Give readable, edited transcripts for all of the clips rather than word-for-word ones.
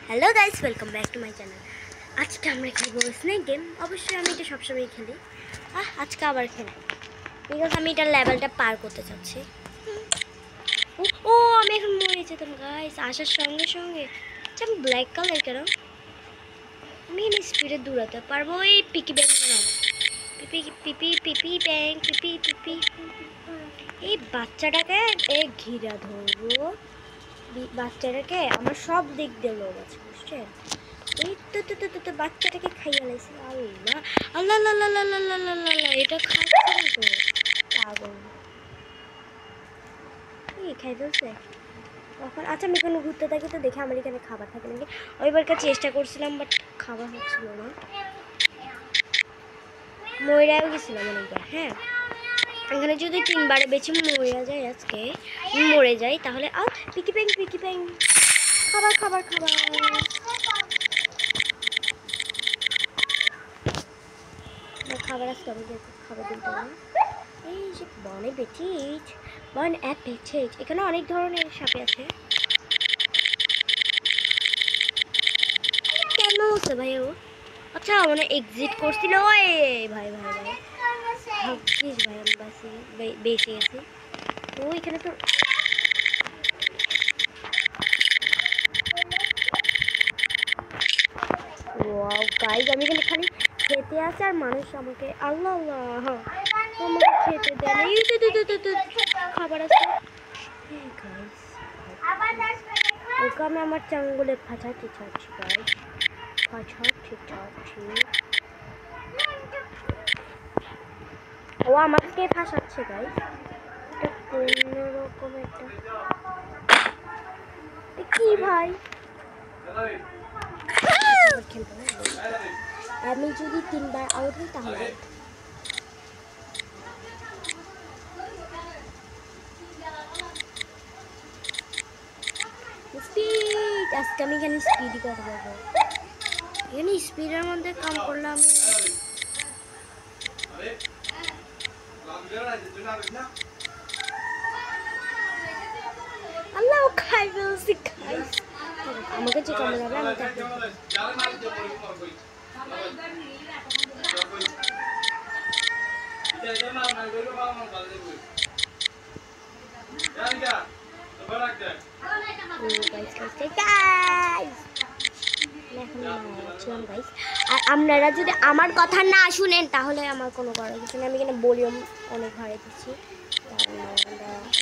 Hello guys welcome back to my channel. आज के আমরা খেলবো স্নেক গেম। অবশ্যই আমি এটা সব সময় খেলি। আজকে আবার খেলব বিকজ আমি এটা লেভেলটা পার করতে চাচ্ছি। ও আমি এখন মরে যেতাম গাইস আসার সঙ্গে সঙ্গে। আমি ব্ল্যাক কালার কেন? আমি এখানে স্পিডে দৌড়াতে পারবো। এই পিকি ব্যাং না পিপি পিপি পিপি ব্যাং পিপি পিপি। এই বাচ্চাটাকে ঘিরা ধরবো। বাচ্চাটাকে আমার সব দিক দিয়ে লোভ আছে বুঝছেন। এই তো বাচ্চাটাকে খাইয়ে লাইছি। আল্লাহ আল্লাহ আল্লাহ আল্লাহ আল্লাহ আল্লাহ এটা খাচ্ছে না তো পাগল। এই খাই ফেলছে তখন। আচ্ছা আমি এখানে ঘুরতে থাকি তো দেখে আমার এখানে খাবার থাকে নাকি। ওইবারকার চেষ্টা করছিলাম বাট খাবার হচ্ছিল না। ময়রাও গেছিলাম অনেকবার। হ্যাঁ এখানে যদি 3বারে বেশি মরে যায় আজকে মরে যাই তাহলে পিকি প্যাং খাবার খাবার খাবার। খাবার আসতে হবে খাবার দিতে হবে। এই যে বনে বেটিজ বন অ্যাপেটিজ এখানে অনেক ধরনের সাপে আছে। কেন হচ্ছে ভাই ও? আচ্ছা মানে এক্সিট করছিল। ওই ভাই ভাই ভাই ভাবছিস ভাই আমি বেঁচে গেছি। তো এখানে তো ওয়াও গাইস আমি এখানে খালি খেতে আছে আর মানুষ আমাকে আল্লাহ আল্লাহ আমাকে খেতে দেয়। এই তো খাবার আছে। গাইস ওকে আমি আমার চাঙ্গুলে ফাঁচাতে চাচ্ছি গাইস ফাঁচাতে চাচ্ছি। ও আমাকে ফাঁসাচ্ছে গাইস। এটা কোনরকম একটা কি ভাই আমি যদি 3বার আউট হই তাহলে স্পিড। আজকে আমি এখানে স্পিডই কথা বলবো। এখানে স্পিডের মধ্যে কাম করলাম আমি। আল্লাহ খাই ফেলছি গাইস। আমাকে যে কামড়াবে আমি তাকে আর আপনারা যদি আমার কথা না শুনেন তাহলে আমার কোনো করার কিছু নেই। আমি এখানে ভলিউম অনেক বাড়িয়ে দিচ্ছি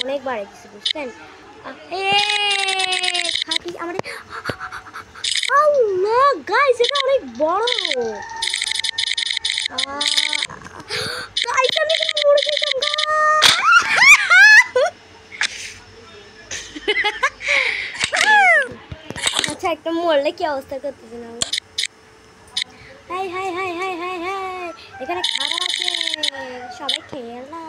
অনেক বাড়িয়ে দিচ্ছি বুঝছেন। খাটি আমার গাইস এটা অনেক বড় গাইস আমি এখানে মরে যেতাম আচ্ছা একটা মরলে কি অবস্থা করতেছে না? High high high high high high এখানে খাবার আছে সবাই খেয়ে না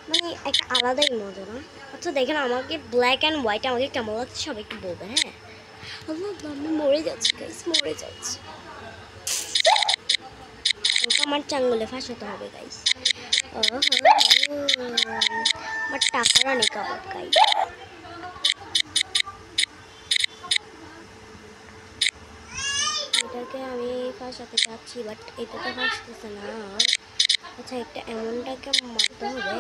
মানে একটা আলাদাই মজা না। আচ্ছা দেখেন আমাকে ব্ল্যাক অ্যান্ড হোয়াইট আমাকে কেমন লাগছে সবাই একটু বলবে। হ্যাঁ আমি মরে যাচ্ছি গাইস মরে যাচ্ছি। ওকে আমার চাঙ্গুলে ফাঁসাতে হবে গাইস। আমার টাকার অনেক অভাব গাইস। এটাকে আমি ফাঁসাতে চাচ্ছি বাট এটা তো ফাঁসতেছে না। আচ্ছা একটা এমনটাকে মারতে হবে।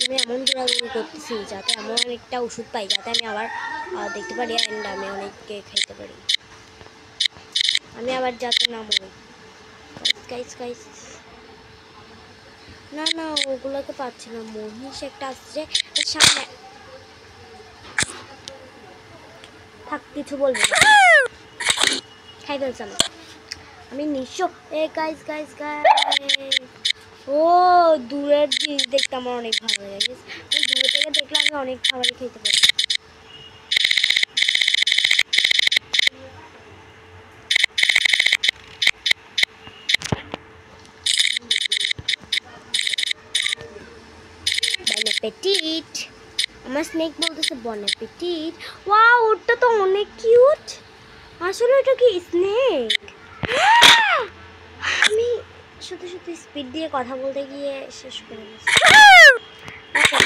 আমি এমন দৌড়াদৌড়ি করতেছি যাতে এমন একটা ওষুধ পাই যাতে আমি আবার দেখতে পারি অ্যান্ড আমি অনেককে খাইতে পারি। আমি আবার যাতে না মরি গাইস গাইস। না না ওগুলোকে পাচ্ছি না। মহিষ একটা আসছে সামনে থাক কিছু বলবো খাই ফেলছি আমি নিঃস্ব। গাইস গাইস গাইস ও দূরের জিনিস দেখতে আমার অনেক ভালো লাগে। দূরে থেকে দেখলে আমি অনেক খাবারই খেতে পারি। বন অ্যাপেটিট আমার স্নেক বলতেছে বন অ্যাপেটিট। ওয়াও ওটা তো অনেক কিউট। আসলে এটা কি স্নেক? আমি শুধু স্পিড দিয়ে কথা বলতে গিয়ে শেষ করে দিয়েছি।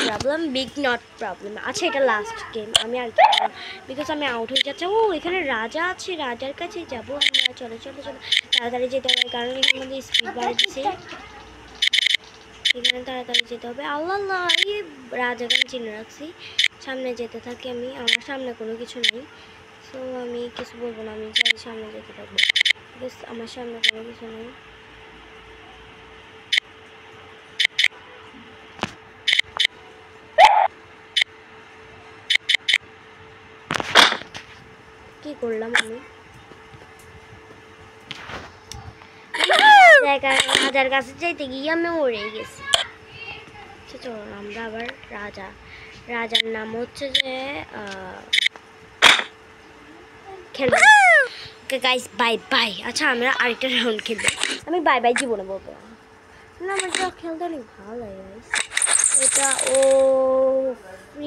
Problem big not problem. আচ্ছা এটা লাস্ট গেম, আমি আর বিকজ আমি আউট হয়ে যাচ্ছি। ও এখানে রাজা আছে, রাজার কাছে যাব আমরা। চলো চলো চলো তাড়াতাড়ি যেতে হবে, কারণ এখানে মধ্যে স্পিড বাড়ে দিচ্ছে। এখানে তাড়াতাড়ি যেতে হবে। আল্লাহ আল্লাহ, এই রাজাকে আমি চিনে রাখছি। সামনে যেতে থাকি আমি, আমার সামনে কোনো কিছু নেই, সো আমি কিছু বলবো না, আমি চাই সামনে যেতে থাকবো, বিকজ আমার সামনে কোনো কিছু নেই। কি করলাম আমি? রাজার কাছে যাইতে গিয়ে আমি মরে গেছি। চলো আমরা আবার রাজার নাম হচ্ছে যে খেলবো। Guys bye bye. আচ্ছা আমরা আরেকটা রাউন্ড খেলবো। আমি বাই বাই জীবনে বলবো না, আমার যা খেলতে অনেক ভালো লাগে গাইস। এটা ও ফ্রি,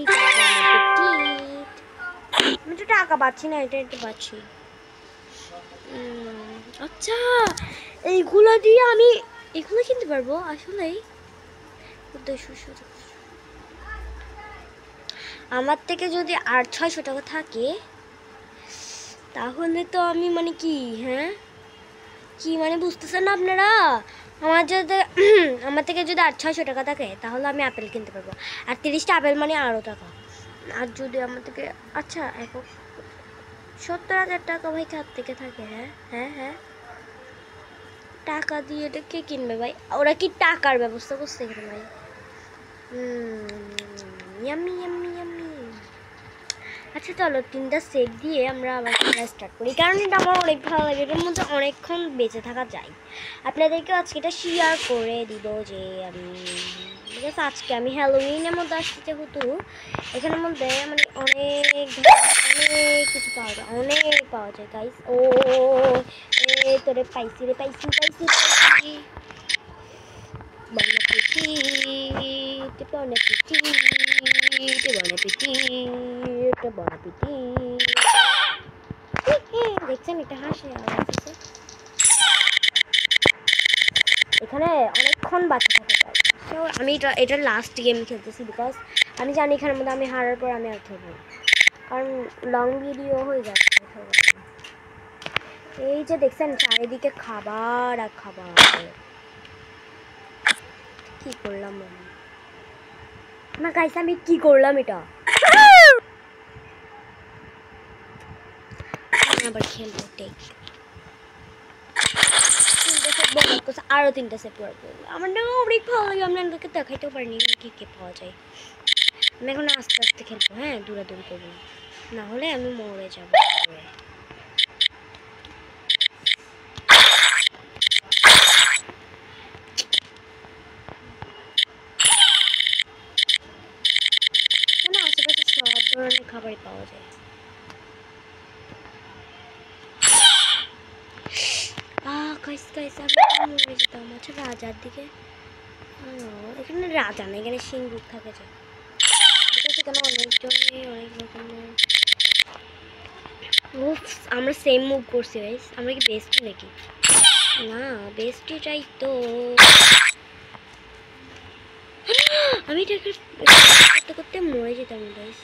আমি তো টাকা পাচ্ছি না, এটা একটু পাচ্ছি। আচ্ছা এইগুলো দিয়ে আমি এগুলো কিনতে পারবো আসলেই। আমার থেকে যদি 800-600 টাকা থাকে তাহলে তো আমি মানে কি, হ্যাঁ কি মানে বুঝতেছেন না আপনারা? আমার থেকে যদি 800-600 টাকা থাকে তাহলে আমি আপেল কিনতে পারবো, আর 30টা আপেল মানে আরও টাকা। আর যদি আমার থেকে আচ্ছা 70,000 টাকা ভাই কার থেকে থাকে? হ্যাঁ হ্যাঁ হ্যাঁ, টাকা দিয়ে এটা কে কিনবে ভাই? ওরা কি টাকার ব্যবস্থা করছে এখানে ভাই? Yummy yummy yummy. আচ্ছা চলো 3টা সেট দিয়ে আমরা আবার খেলা স্টার্ট করি, কারণ এটা আমার অনেক ভালো লাগে, এটার মধ্যে অনেকক্ষণ বেঁচে থাকা যায়। আপনাদেরকে আজকে এটা শেয়ার করে দিব যে আমি বিকজ আজকে আমি হ্যালোউইনের মধ্যে আসছি, যেহেতু এখানের মধ্যে মানে অনেক কিছু পাওয়া যায়, অনেক পাওয়া যায় গাইস। ও এ তোরে পাইছি রে, পাইছি পাইছি পাইছি। Bon appetit, bon appetit, bon appetit, bon appetit. দেখছেন এটা হাসি আওয়াজ আছে। এখানে অনেকক্ষণ বাঁচা থাকা যায়। সো আমি এটা লাস্ট গেম খেলতেছি, বিকজ আমি জানি এখানের মধ্যে আমি হারার পর আমি আর খেলবো না, কারণ লং ভিডিও হয়ে যাচ্ছে। এই যে দেখছেন চারিদিকে খাবার আর খাবার। কি করলাম না গাইস, আমি কি করলাম এটা? আবার খেলবো টেক। 3টা সেট বন্ধ করছে, আরো 3টা সেট করবো। আমার না অনেক ভালো লাগে, আমি আপনাদেরকে দেখাইতেও পারিনি কি কি পাওয়া যায়। আমি এখন আস্তে আস্তে খেলবো, হ্যাঁ দৌড়াদৌড়ি করবো, না হলে আমি মরে যাবো। আশেপাশে সব ধরনের খাবারই পাওয়া যায়। আমি মরে যেতাম। আচ্ছা রাজার দিকে, এখানে রাজা না, এখানে সিংদুক থাকে যে, এখানে অনেকজনে অনেক রকমের। আমরা সেম মুভ করছি গাইস, আমরা কি বেস্টি নাকি? না বেস্টি চাই তো। আমি এটাকে করতে করতে মরে যেতাম গাইস।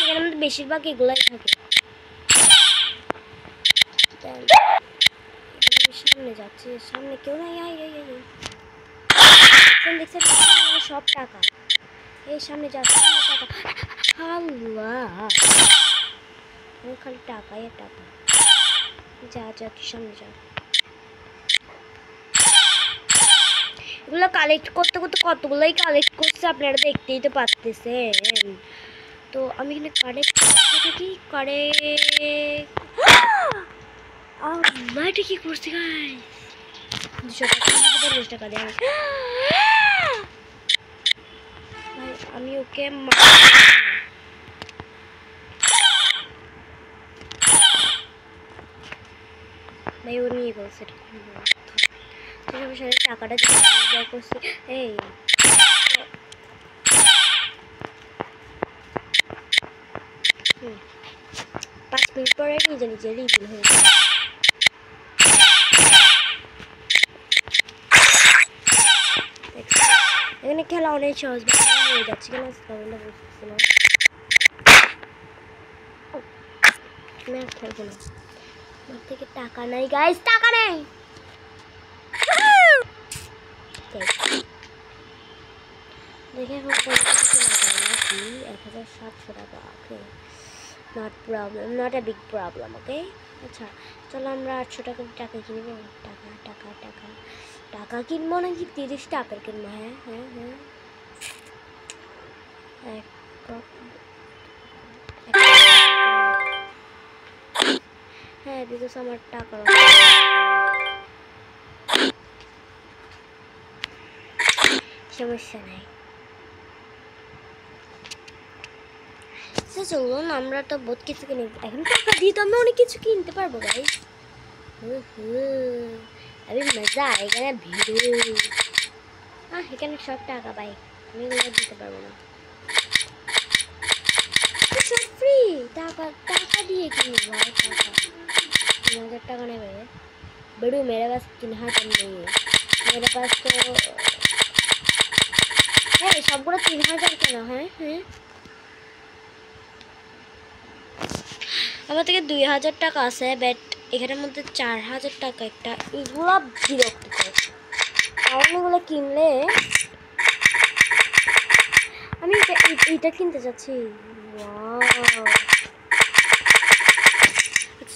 এখানে আমাদের বেশিরভাগ এগুলাই থাকে। সামনে যাচ্ছে, সামনে কেউ নাই। দেখছেন সব টাকা এই সামনে যাচ্ছে, টাকা আল্লাহ, খালি টাকাই আর টাকা। যা যা তুই সামনে যা। এগুলো কালেক্ট করতে করতে কতগুলোই কালেক্ট করছে আপনারা দেখতেই তো পারতেছেন। তো আমি এখানে কালেক্ট করতে থাকি, এটা কি করছি গাইস? 200 টাকা 50 টাকা দেয় আমি ওকে ভাই ও নিয়ে বলছে টাকাটা করছি। এই 5 মিনিট পরে নিজে নিজে রিভিল হয়ে যায়। খেলা অনেক সহজ হয়ে যাচ্ছে কেন তাহলে বুঝতেছি না আমি আর খেলবো না আমার থেকে টাকা নাই গাইস টাকা নেই দেখে এখন নাকি 1700 টাকা okay not problem not a big problem okay আচ্ছা চলো আমরা 800 টাকার টাকা কিনবো টাকা টাকা টাকা টাকা কিনবো নাকি 30 টাকার কিনবো হ্যাঁ হ্যাঁ হ্যাঁ হ্যাঁ বিকজ আমার টাকা সমস্যা নাই চলুন আমরা তো বহুত কিছু কিনে এখন টাকা দিয়ে তো আমরা অনেক কিছু কিনতে পারবো গাইস अभी मजा आएगा ना भिड़ो এখানে সব টাকা পাই আমি এগুলো দিতে পারবো না সব ফ্রি টাকা টাকা দিয়ে কিনবো ভাই টাকা 3000 টাকা নেবে बड़ू मेरे पास 3000 नहीं है मेरे पास तो সবগুলো 3000 কেন হ্যাঁ হ্যাঁ আমার থেকে 2000 টাকা আছে বাট এখানের মধ্যে 4000 টাকা একটা এগুলো বিরক্ত করে কারণ এগুলো কিনলে আমি এইটা কিনতে যাচ্ছি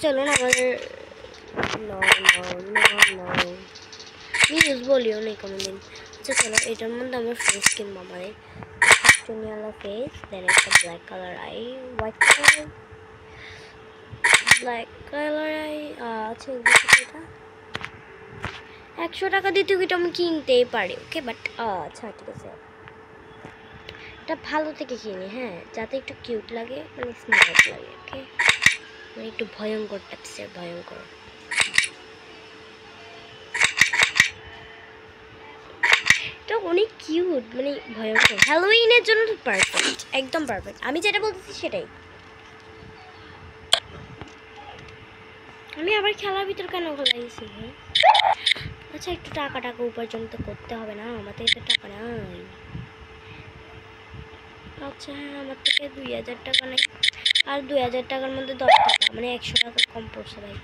চলুন আমাদের নিউজ বলিও নেই কোনোদিন আচ্ছা চলো এটার মধ্যে আমরা ফেস কিনবো আমাদের চুনিওয়ালা ফেস দেন একটা black colour I white colour black colour I আচ্ছা এটা 100 টাকা দিতে কিন্তু আমি কিনতেই পারি ওকে বাট আচ্ছা ঠিক আছে এটা ভালো থেকে কিনি হ্যাঁ যাতে একটু কিউট লাগে মানে স্মার্ট লাগে ওকে মানে একটু ভয়ঙ্কর টাইপসের ভয়ঙ্কর এটা অনেক কিউট মানে ভয়ঙ্কর হ্যালোউইনের জন্য তো পারফেক্ট একদম পারফেক্ট আমি যেটা বলতেছি সেটাই আমি আবার খেলার ভিতর কেন লাগিয়েছি আচ্ছা একটু টাকা উপার্জন তো করতে হবে না আমাদের তো টাকা নাই আচ্ছা হ্যাঁ আমার থেকে 2000 টাকা নেই আর 2000 টাকার মধ্যে 10 টাকা মানে 100 টাকা কম পড়ছে ভাই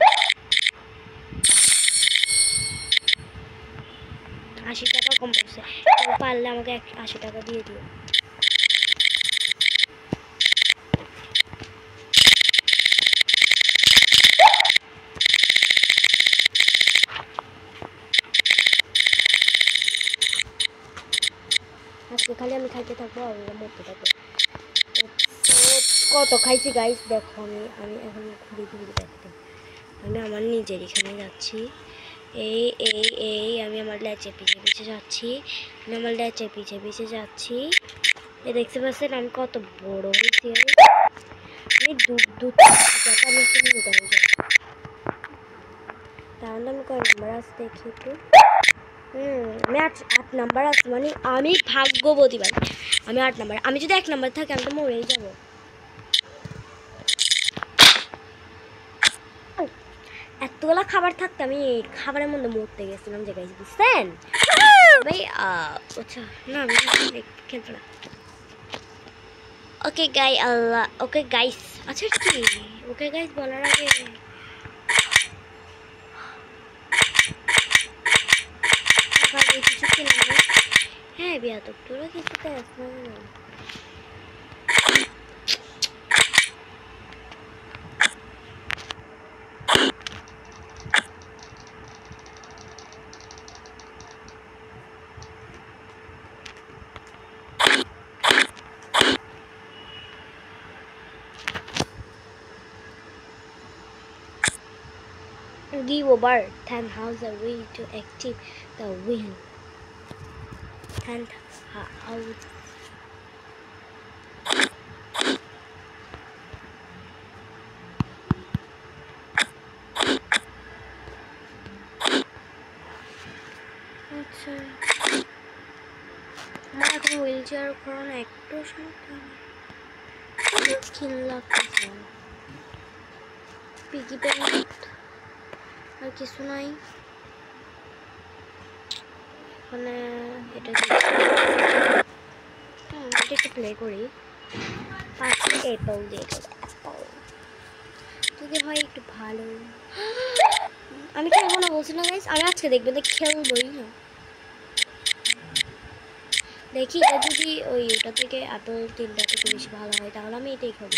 80 টাকা কম পড়ছে পারলে আমাকে 80 টাকা দিয়ে দিও আজকে খালি আমি খাইতে থাকবো আর মরতে থাকবো কত খাইছি গাইস দেখো আমি এখন ঘুরে দেখতে আমি আমার নিজের এখানে যাচ্ছি আমি আমার ল্যাচের পিছে যাচ্ছি আমি আমার ল্যাচের পিছে যাচ্ছি দেখতে পাচ্ছেন আমি কত বড় হয়েছি আমি দুধ আমি একটু নিতে হয়ে যাই তাহলে আমি কয় নাম্বার আসতে দেখি একটু আমি 8 নাম্বার আছে মানে আমি ভাগ্যবতী ভাই আমি 8 নাম্বার আমি যদি 1 নাম্বার থাকি আমি তো মরেই যাবো এতগুলা খাবার থাকতে আমি খাবারের মধ্যে মরতে গেছিলাম যে গাইস বুঝছেন ভাই আচ্ছা না আমি খেলবো না ওকে গাই আল্লাহ ওকে গাইস আচ্ছা কি ওকে গাইস বলার আগে কিছু কিনবো হ্যাঁ বিয়া তো তোরা কিছুতে আসবে না Give over 10,000 way to active the wheel. 10,000. আচ্ছা আমার এখন হুইল চেয়ার করানো একটু সমস্যা কিনলাম পিগি ব্যাংক আর কিছু নাই এখানে এটা এটা একটু প্লে করি। 5টি অ্যাপল দিয়ে অ্যাপল যদি হয় একটু ভালো। আমি খেলবো না বলছি না গাইস, আমি আজকে দেখবেন খেলবই না। দেখি এটা যদি ওটা থেকে অ্যাপল 3টা থেকে বেশি ভালো হয় তাহলে আমি এটাই খাবো।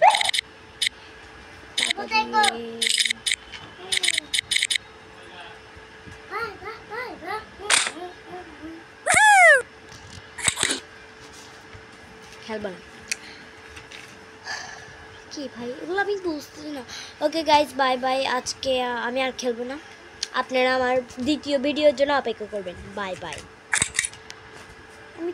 খেলবো না কি ভাই, এগুলো আমি বুঝতেছি না। Okay guys, bye bye. আজকে আমি আর খেলবো না, আপনারা আমার দ্বিতীয় ভিডিওর জন্য অপেক্ষা করবেন। Bye bye. আমি